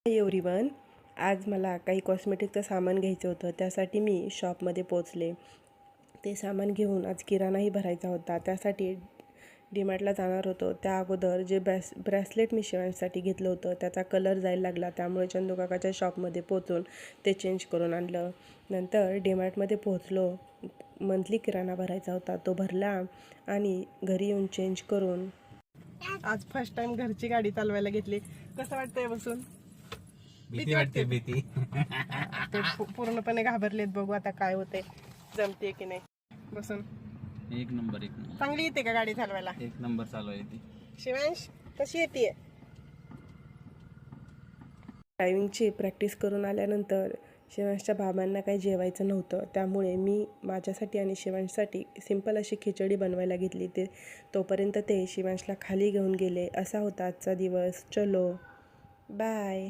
Everyone, आज मला काही कॉस्मेटिकचं सामान घ्यायचं होतं. त्यासाठी मी शॉपमध्ये पोचले. ते सामान घेऊन आज किराणाही भरायचा होता. त्यासाठी डीमार्टला जाणार होतो. त्या अगोदर जे ब्रेसलेट मी शिवायसाठी घेतलं होतं त्याचा कलर जायला लागला. त्यामुळे चंदूकाकाच्या शॉपमध्ये पोचून ते चेंज करून आणलं. नंतर डीमार्टमध्ये पोचलो. मंथली किराणा भरायचा होता, तो भरला आणि घरी येऊन चेंज करून आज फर्स्ट टाइम घरची गाडी चालवायला घेतली. कसं वाटतंय बसून? भीती वाटते. ते पूर्णपणे घाबरलेत. बघू आता काय होते, जमते की नाही. बसून एक नंबर चांगली येते का गाडी चालवायला? एक नंबर चालू आहे ती. शिवांश कशी येते? ड्रायव्हिंगची प्रॅक्टिस करून आल्यानंतर शिवांशच्या बाबांना काही जेवायचं नव्हतं. त्यामुळे मी माझ्यासाठी आणि शिवांशसाठी सिंपल अशी खिचडी बनवायला घेतली. तोपर्यंत ते शिवांशला खाली घेऊन गेले. असा होता आजचा दिवस. चलो बाय.